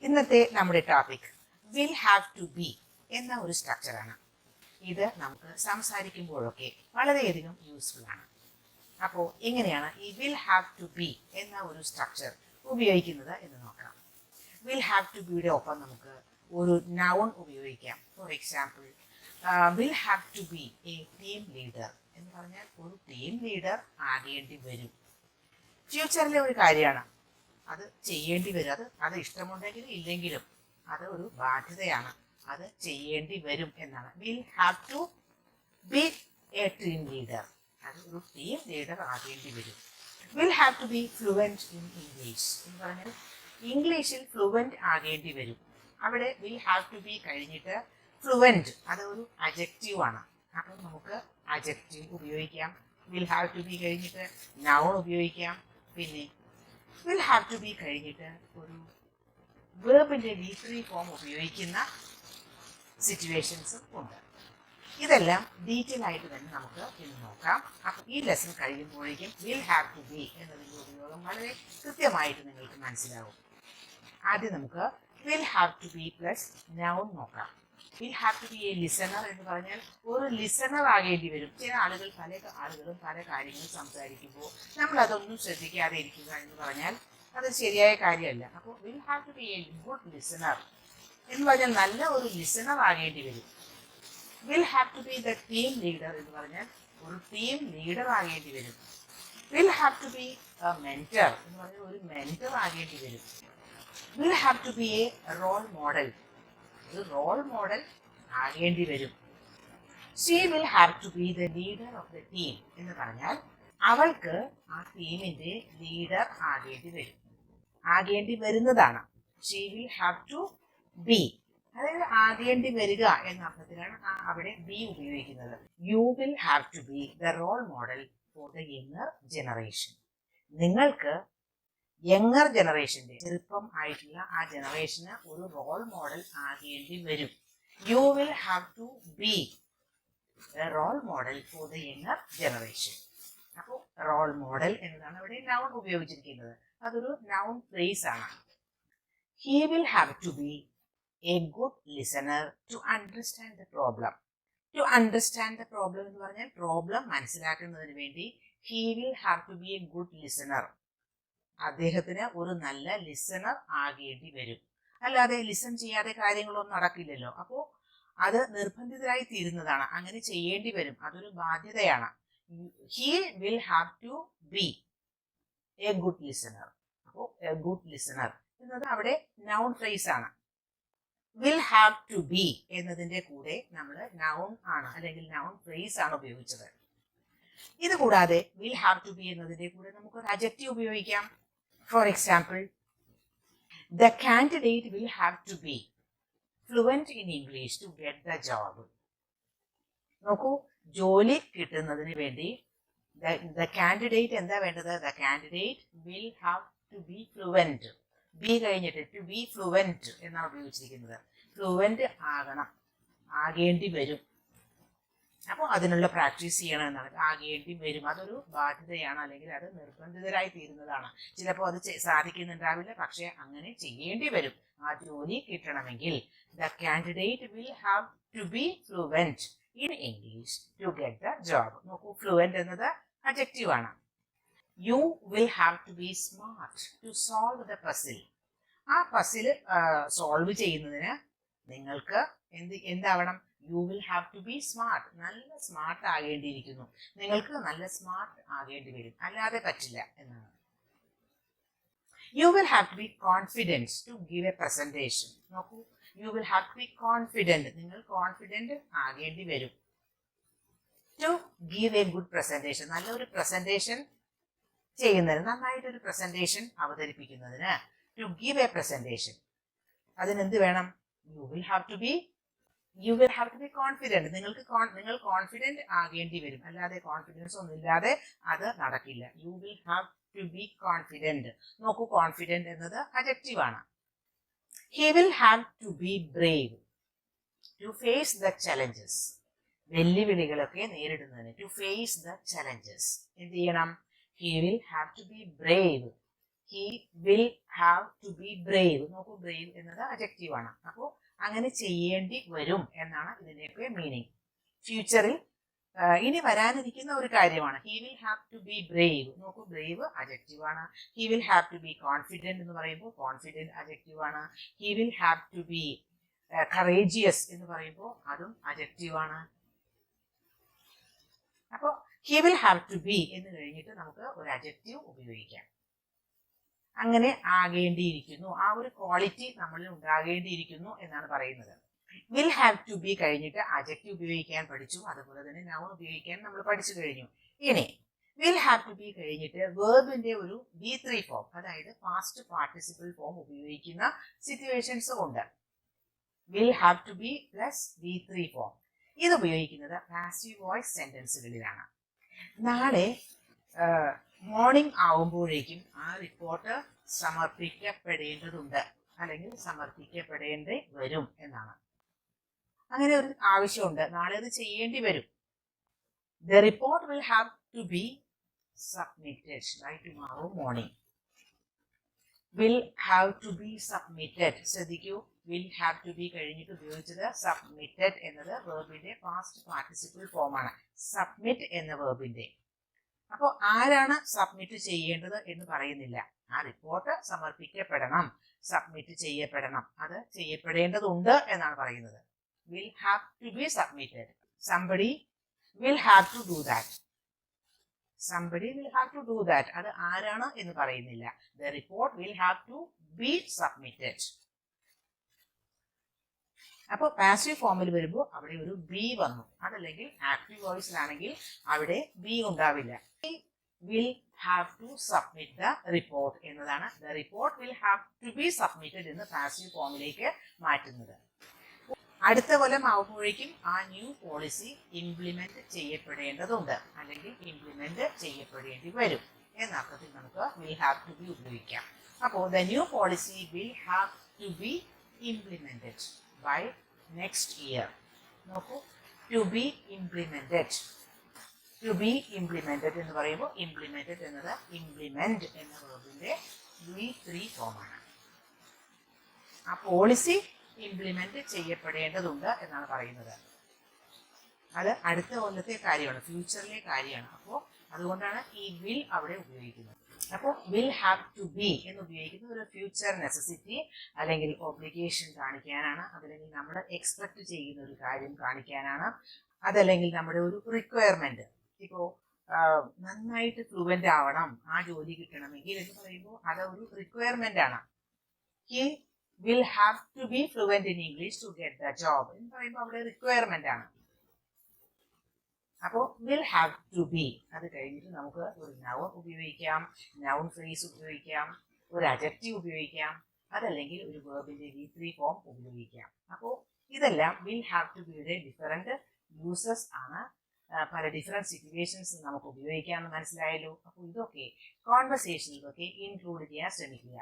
ഇന്നത്തെ നമ്മുടെ topic will have to be എന്ന ഒരു സ്ട്രക്ചറാണ്. ഇത് നമുക്ക് സംസാരിക്കുമ്പോഴൊക്കെ വളരെയധികം യൂസ്ഫുൾ ആണ്. അപ്പോൾ എങ്ങനെയാണ് ഈ വിൽ ഹാവ് ടു ബി എന്ന ഒരു സ്ട്രക്ചർ ഉപയോഗിക്കുന്നത് എന്ന് നോക്കാം. വിൽ ഹാവ് ടു ബിയുടെ ഒപ്പം നമുക്ക് ഒരു നൗൺ ഉപയോഗിക്കാം. For example, will have to be a team leader എന്ന് പറഞ്ഞാൽ ഒരു ടീം ലീഡർ ആകേണ്ടി വരും. ഫ്യൂച്ചറിലെ ഒരു കാര്യമാണ്, അത് ചെയ്യേണ്ടി വരും. അത് ഇഷ്ടമുണ്ടെങ്കിലും ഇല്ലെങ്കിലും അത് ഒരു ബാധ്യതയാണ്, അത് ചെയ്യേണ്ടി വരും എന്നാണ്. Will have to be a team leader, അത് ഒരു ടീം ലീഡർ ആകേണ്ടി വരും. Will have to be fluent in English എന്ന് പറഞ്ഞാൽ ഇംഗ്ലീഷിൽ ഫ്ലുവൻറ്റ് ആകേണ്ടി വരും. അവിടെ വിൽ ഹാവ് ടു ബി കഴിഞ്ഞിട്ട് ഫ്ലുവൻറ്റ്, അത് ഒരു അഡ്ജക്റ്റീവ് ആണ്. അപ്പം നമുക്ക് അഡ്ജക്റ്റീവ് ഉപയോഗിക്കാം. വിൽ ഹാവ് ടു ബി കഴിഞ്ഞിട്ട് നൗൺ ഉപയോഗിക്കാം. പിന്നെ വിൽ ഹാവ് ടു ബി കഴിഞ്ഞിട്ട് ഒരു വേർബിൻ്റെ V3 ഫോം ഉപയോഗിക്കുന്ന സിറ്റുവേഷൻസും ഉണ്ട്. ഇതെല്ലാം ഡീറ്റെയിൽ ആയിട്ട് തന്നെ നമുക്ക് ഇന്ന് നോക്കാം. അപ്പം ഈ ലെസൺ കഴിയുമ്പോഴേക്കും വിൽ ഹാവ് ടു ബി എന്നതിൻ്റെ ഉപയോഗം വളരെ കൃത്യമായിട്ട് നിങ്ങൾക്ക് മനസ്സിലാവും. ആദ്യം നമുക്ക് will have to be plus noun നോക്കാം. Will have to be a listener എന്ന് പറഞ്ഞാൽ ഒരു ലിസണർ ആകേണ്ടി വരും. ചില ആളുകളും പല കാര്യങ്ങളും സംസാരിക്കുമ്പോൾ നമ്മൾ അതൊന്നും ശ്രദ്ധിക്കാതെ ഇരിക്കുക എന്ന് പറഞ്ഞാൽ അത് ശരിയായ കാര്യമല്ല. അപ്പോൾ will have to be a good listener എന്ന് പറഞ്ഞാൽ നല്ല ഒരു ലിസണർ ആകേണ്ടി വരും. Will have to be the team leader എന്ന് പറഞ്ഞാൽ ഒരു ടീം ലീഡർ ആകേണ്ടി വരും. Will have to be a mentor എന്ന് പറഞ്ഞാൽ ഒരു മെന്റർ ആകേണ്ടി വരും. Will have to be a role model, ഒരു റോൾ മോഡൽ ആകേണ്ടി വരും. She will have to be the leader of the team എന്ന് പറഞ്ഞാൽ അവൾക്ക് ആ ടീമിന്റെ ലീഡർ ആകേണ്ടി വരുന്നതാണ്. She will have to be, അതായത് ആകേണ്ടി വരിക എന്ന അർത്ഥത്തിലാണ് അവിടെ ബി ഉപയോഗിക്കുന്നത്. You will have to be the role model for the younger generation. നിങ്ങൾക്ക് യങ്ങർ ജനറേഷന്റെ ചെറുപ്പം ആയിട്ടുള്ള ആ ജനറേഷന് ഒരു റോൾ മോഡൽ ആകേണ്ടി വരും. You will have to be a role model for the younger generation. അപ്പോൾ റോൾ മോഡൽ എന്നതാണ് ഇവിടെ നൗൺ ഉപയോഗിച്ചിരിക്കുന്നത്. അതൊരു നൗൺ ഫ്രേസ് ആണ്. He will have to be a good listener to understand the problem. To understand the problem എന്ന് പറഞ്ഞാൽ problem മനസ്സിലാക്കുന്നതിന് വേണ്ടി he will have to be a good listener. അദ്ദേഹത്തിന് ഒരു നല്ല ലിസണർ ആകേണ്ടി വരും. അല്ലാതെ ലിസൺ ചെയ്യാതെ കാര്യങ്ങളൊന്നും നടക്കില്ലല്ലോ. അപ്പോൾ അത് നിർബന്ധിതരായി തീരുന്നതാണ്, അങ്ങനെ ചെയ്യേണ്ടി വരും, അതൊരു ബാധ്യതയാണ്. He will have to be a good listener. അപ്പോൾ എ ഗുഡ് ലിസണർ എന്നത് അവിടെ നൗൺ ഫ്രേസ് ആണ്. വിൽ ഹാവ് ടു ബി എന്നതിൻ്റെ കൂടെ നമ്മൾ നൗൺ ആണ് അല്ലെങ്കിൽ നൗൺ ഫ്രേസ് ആണ് ഉപയോഗിച്ചത്. ഇത് കൂടാതെ വിൽ ഹാവ് ടു ബി എന്നതിൻ്റെ കൂടെ നമുക്കൊരു അഡ്ജക്റ്റീവ് ഉപയോഗിക്കാം. For example, the candidate will have to be fluent in English to get the job. നോക്കൂ, ജോലി കിട്ടുന്നതിന് വേണ്ടി ദ കാൻഡിഡേറ്റ് എന്താ വേണ്ടത്? The candidate will have to be fluent. Be കഴിഞ്ഞിട്ട് ടു ബി ഫ്ലുവൻറ്റ് എന്നാണ് ഉപയോഗിച്ചിരിക്കുന്നത്. ഫ്ലുവൻറ്റ് ആകേണ്ടി വരും. അപ്പോൾ അതിനുള്ള പ്രാക്ടീസ് ചെയ്യണം എന്നാണ്. ആകേണ്ടി വരും, അതൊരു ബാധ്യതയാണ്, അല്ലെങ്കിൽ അത് നിർബന്ധിതരായി തീരുന്നതാണ്. ചിലപ്പോൾ അത് സാധിക്കുന്നുണ്ടാവില്ല, പക്ഷേ അങ്ങനെ ചെയ്യേണ്ടി വരും ആ ജോലി കിട്ടണമെങ്കിൽ. The candidate will have to be fluent in English to get the job. നോക്കൂ, ഫ്ലുവൻറ്റ് എന്നത് അഡ്ജക്റ്റീവ് ആണ്. You will have to be smart to solve the puzzle. ആ പസിൽ സോൾവ് ചെയ്യുന്നതിന് നിങ്ങൾക്ക് എന്താവണം? You will have to be smart. നല്ല smart ആകേണ്ടിയിരിക്കുന്നു. നിങ്ങൾക്ക് നല്ല സ്മാർട്ട് ആകേണ്ടി വരും, അല്ലാതെ പറ്റില്ല എന്നാണ്. You will have to be confidence to give a presentation. നോക്കൂ, you will have to be confident, നിങ്ങൾ കോൺഫിഡൻറ്റ് ആകേണ്ടി വരും. To give a good presentation, നല്ലൊരു പ്രസന്റേഷൻ ചെയ്യുന്നതിന്, നന്നായിട്ടൊരു പ്രസന്റേഷൻ അവതരിപ്പിക്കുന്നതിന് ടു ഗിവ് എ പ്രസന്റേഷൻ അതിനെന്ത് വേണം? You will have to be confident. നിങ്ങൾ കോൺഫിഡൻറ്റ് ആകേണ്ടി വരും, അല്ലാതെ കോൺഫിഡൻസ് ഒന്നും ഇല്ലാതെ അത് നടക്കില്ല. You will have to be confident. നോക്കൂ, കോൺഫിഡൻറ്റ് എന്നത് അഡ്ജക്റ്റീവ് ആണ്. He will have to be brave to face the challenges. വെല്ലുവിളികളൊക്കെ നേരിടുന്നതിന് ടു ഫേസ് ദ ചലഞ്ചസ് എന്ത് ചെയ്യണം? He will have to be brave he will have to be brave. നോക്കൂ, brave എന്നത് adjective ആണ്. അപ്പോൾ അങ്ങനെ ചെയ്യേണ്ടി വരും എന്നാണ് ഇതിന്റെയൊക്കെ മീനിങ്. ഫ്യൂച്ചറിൽ ഇനി വരാനിരിക്കുന്ന ഒരു കാര്യമാണ്. He will have to be brave. നോക്കൂ, ബ്രേവ് അഡ്ജക്റ്റീവ് ആണ്. He will have to be confident എന്ന് പറയുമ്പോൾ കോൺഫിഡന്റ് അഡ്ജക്റ്റീവ് ആണ്. He will have to be courageous എന്ന് പറയുമ്പോൾ അതും അഡ്ജക്റ്റീവ് ആണ്. അപ്പോൾ he will have to be എന്ന് കഴിഞ്ഞിട്ട് നമുക്ക് ഒരു അഡ്ജക്റ്റീവ് ഉപയോഗിക്കാം. അങ്ങനെ ആകേണ്ടിയിരിക്കുന്നു, ആ ഒരു ക്വാളിറ്റി നമ്മളിൽ ഉണ്ടാകേണ്ടിയിരിക്കുന്നു എന്നാണ് പറയുന്നത്. വിൽ ഹാവ് ടു ബി കഴിഞ്ഞിട്ട് അഡ്ജക്റ്റീവ് ഉപയോഗിക്കാൻ പഠിച്ചു, അതുപോലെ തന്നെ നൗൺ ഉപയോഗിക്കാൻ നമ്മൾ പഠിച്ചു കഴിഞ്ഞു. ഇനി വിൽ ഹാവ് ടു ബി കഴിഞ്ഞിട്ട് വേർബിന്റെ ഒരു V3 ഫോം, അതായത് പാസ്റ്റ് പാർട്ടിസിപ്പിൾ ഫോം ഉപയോഗിക്കുന്ന സിറ്റുവേഷൻസ് ഉണ്ട്. Will have to be plus V3 form. ഇത് ഉപയോഗിക്കുന്നത് പാസീവ് വോയിസ് സെന്റൻസുകളിലാണ്. നാളെ മോർണിംഗ് ആവുമ്പോഴേക്കും ആ റിപ്പോർട്ട് സമർപ്പിക്കപ്പെടേണ്ടതുണ്ട്, അല്ലെങ്കിൽ സമർപ്പിക്കപ്പെടേണ്ടി വരും എന്നാണ്. അങ്ങനെ ഒരു ആവശ്യമുണ്ട്, നാളെ അത് ചെയ്യേണ്ടി വരും. The report will have to be submitted by tomorrow morning. Will have to be submitted. ശ്രദ്ധിക്കൂ, വിൽ ഹാവ് ടു ബി കഴിഞ്ഞിട്ട് ഉപയോഗിച്ചത് സബ്മിറ്റഡ് എന്നത് വേർബിന്റെ പാസ്റ്റ് പാർട്ടിസിപ്പിൾ ഫോമാണ്, സബ്മിറ്റ് എന്ന വേർബിന്റെ. അപ്പോൾ ആരാണ് സബ്മിറ്റ് ചെയ്യേണ്ടത് എന്ന് പറയുന്നില്ല. ആ റിപ്പോർട്ട് സമർപ്പിക്കപ്പെടണം, സബ്മിറ്റ് ചെയ്യപ്പെടണം, അത് ചെയ്യപ്പെടേണ്ടതുണ്ട് എന്നാണ് പറയുന്നത്. Will have to be submitted. Somebody will have to do that. Somebody will have to do that. അത് ആരാണ് എന്ന് പറയുന്നില്ല. The report will have to be submitted. അപ്പോൾ പാസീവ് ഫോമിൽ വരുമ്പോൾ അവിടെ ഒരു ബി വന്നു. അതല്ലെങ്കിൽ ആക്റ്റീവ് വോയിസിലാണെങ്കിൽ അവിടെ ബി ഉണ്ടാവില്ല. Will have to submit the report എന്നതാണ് the report will have to be submitted എന്ന് പാസീവ് ഫോമിലേക്ക് മാറ്റുന്നത്. അടുത്ത കൊല്ലം ആവുമ്പോഴേക്കും ആ ന്യൂ പോളിസി ഇംപ്ലിമെന്റ് ചെയ്യപ്പെടേണ്ടതുണ്ട്, അല്ലെങ്കിൽ ഇംപ്ലിമെന്റ് ചെയ്യപ്പെടേണ്ടി വരും എന്നർത്ഥത്തിൽ നമുക്ക് വിൽ ഹാവ് ടു ബി ഉപയോഗിക്കാം. അപ്പോൾ the new policy will have to be implemented by next year. നോക്കൂ, to be implemented. To be implemented എന്ന് പറയുമ്പോൾ implemented എന്നത് implement എന്ന വേർബിന്റെ V3 ഫോമാണ്. ആ പോളിസി ഇംപ്ലിമെന്റ് ചെയ്യപ്പെടേണ്ടതുണ്ട് എന്നാണ് പറയുന്നത്. അത് അടുത്ത കൊല്ലത്തെ കാര്യമാണ്, ഫ്യൂച്ചറിലെ കാര്യമാണ്. അപ്പോൾ അതുകൊണ്ടാണ് ഈ വിൽ അവിടെ ഉപയോഗിക്കുന്നത്. അപ്പോൾ വിൽ ഹാവ് ടു ബി എന്ന് ഉപയോഗിക്കുന്നത് ഒരു ഫ്യൂച്ചർ നെസസിറ്റി അല്ലെങ്കിൽ ഒബ്ലിഗേഷൻ കാണിക്കാനാണ്, അതല്ലെങ്കിൽ നമ്മൾ എക്സ്പെക്ട് ചെയ്യുന്ന ഒരു കാര്യം കാണിക്കാനാണ്, അതല്ലെങ്കിൽ നമ്മുടെ ഒരു റിക്വയർമെന്റ്. ഇപ്പോൾ നന്നായിട്ട് ഫ്ലുവൻ്റ് ആവണം, ആ ജോലി കിട്ടണമെങ്കിൽ എന്ന് പറയുമ്പോൾ അതൊരു റിക്വയർമെന്റ് ആണ്. He will have to be fluent in English to get the job എന്ന് പറയുമ്പോൾ അവിടെ റിക്വയർമെന്റ് ആണ്. അപ്പോൾ വിൽ ഹാവ് ടു ബി. അത് കഴിഞ്ഞിട്ട് നമുക്ക് ഒരു നൗൺ ഉപയോഗിക്കാം, നൗൺ ഫ്രേസ് ഉപയോഗിക്കാം, ഒരു അഡ്ജക്റ്റീവ് ഉപയോഗിക്കാം, അതല്ലെങ്കിൽ ഒരു വേർബിന്റെ V3 ഫോം ഉപയോഗിക്കാം. അപ്പോൾ ഇതെല്ലാം വിൽ ഹാവ് ടു ബിയുടെ ഡിഫറെന്റ് യൂസസ് ആണ്. പല ഡിഫറെന്റ് സിറ്റുവേഷൻസ് നമുക്ക് ഉപയോഗിക്കാമെന്ന് മനസ്സിലായല്ലോ. അപ്പോൾ ഇതൊക്കെ കോൺവെർസേഷനിലൊക്കെ ഇൻക്ലൂഡ് ചെയ്യാൻ ശ്രമിക്കുക.